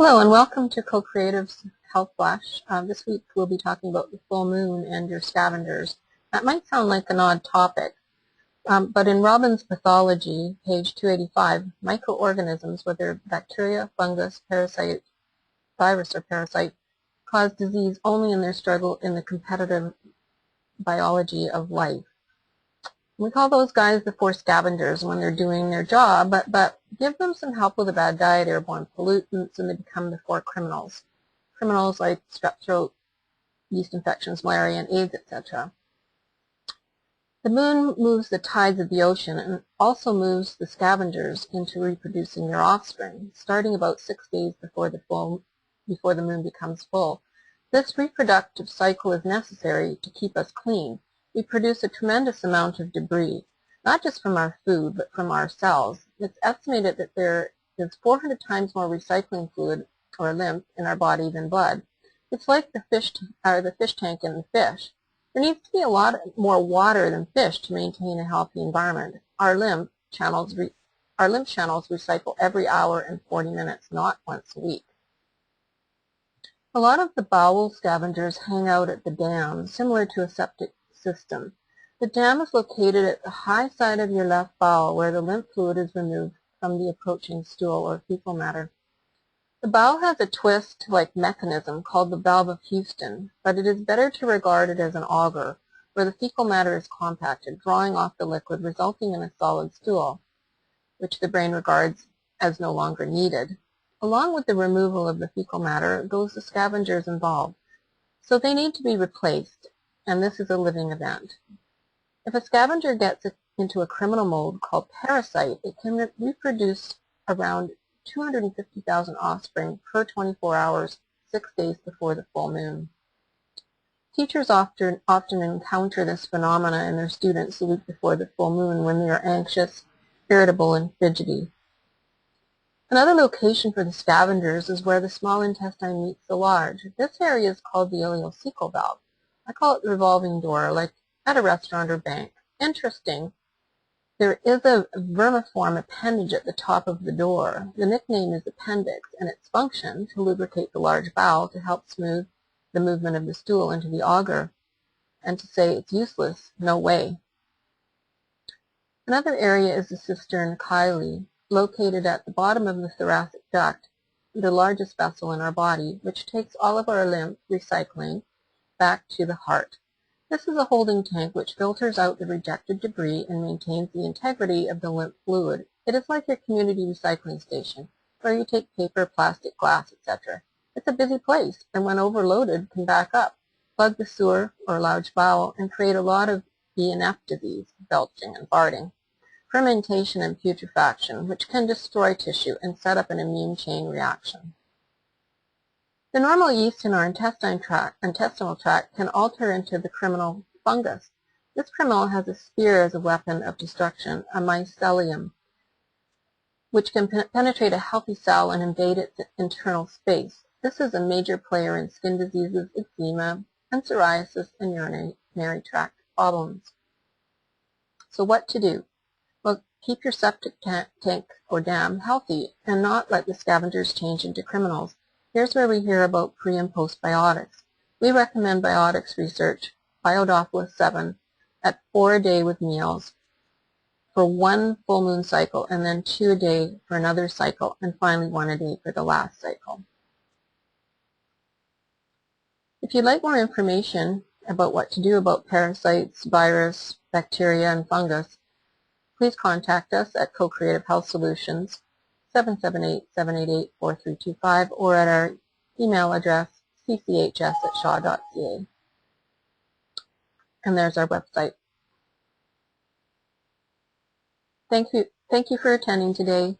Hello and welcome to Co-Creative's Health Flash. This week we'll be talking about the full moon and your scavengers. That might sound like an odd topic, but in Robbins' Pathology, page 285, microorganisms, whether bacteria, fungus, parasite, virus, or parasite, cause disease only in their struggle in the competitive biology of life. We call those guys the four scavengers when they're doing their job, but give them some help with a bad diet, airborne pollutants, and they become the four criminals. Criminals like strep throat, yeast infections, malaria, and AIDS, etc. The moon moves the tides of the ocean and also moves the scavengers into reproducing their offspring, starting about 6 days before the moon becomes full. This reproductive cycle is necessary to keep us clean. We produce a tremendous amount of debris, not just from our food, but from our cells. It's estimated that there is 400 times more recycling fluid or lymph in our body than blood. It's like the fish tank in the fish. There needs to be a lot more water than fish to maintain a healthy environment. Our lymph channels recycle every hour and 40 minutes, not once a week. A lot of the bowel scavengers hang out at the dam, similar to a septic system. The dam is located at the high side of your left bowel where the lymph fluid is removed from the approaching stool or fecal matter. The bowel has a twist-like mechanism called the valve of Houston, but it is better to regard it as an auger where the fecal matter is compacted, drawing off the liquid, resulting in a solid stool, which the brain regards as no longer needed. Along with the removal of the fecal matter goes the scavengers involved, so they need to be replaced, and this is a living event. If a scavenger gets into a criminal mold called parasite, it can reproduce around 250,000 offspring per 24 hours, 6 days before the full moon. Teachers often encounter this phenomena in their students the week before the full moon when they are anxious, irritable, and fidgety. Another location for the scavengers is where the small intestine meets the large. This area is called the ileocecal valve. I call it the revolving door, like at a restaurant or bank. Interesting, there is a vermiform appendage at the top of the door. The nickname is appendix, and its function to lubricate the large bowel to help smooth the movement of the stool into the auger. And to say it's useless, no way. Another area is the cistern chyli, located at the bottom of the thoracic duct, the largest vessel in our body, which takes all of our lymph recycling back to the heart. This is a holding tank which filters out the rejected debris and maintains the integrity of the lymph fluid. It is like your community recycling station, where you take paper, plastic, glass, etc. It's a busy place, and when overloaded, can back up, plug the sewer or large bowel, and create a lot of ENF disease, belching and farting, fermentation and putrefaction, which can destroy tissue and set up an immune chain reaction. The normal yeast in our intestinal tract can alter into the criminal fungus. This criminal has a spear as a weapon of destruction, a mycelium, which can penetrate a healthy cell and invade its internal space. This is a major player in skin diseases, eczema, and psoriasis and urinary tract problems. So what to do? Well, keep your septic tank or dam healthy and not let the scavengers change into criminals. Here's where we hear about pre- and postbiotics. We recommend biotics research, Biodophilus 7, at 4 a day with meals for 1 full moon cycle, and then 2 a day for another cycle, and finally 1 a day for the last cycle. If you'd like more information about what to do about parasites, virus, bacteria, and fungus, please contact us at Co-Creative Health Solutions, 778-788-4325, or at our email address, cchs@shaw.ca. And there's our website. Thank you for attending today.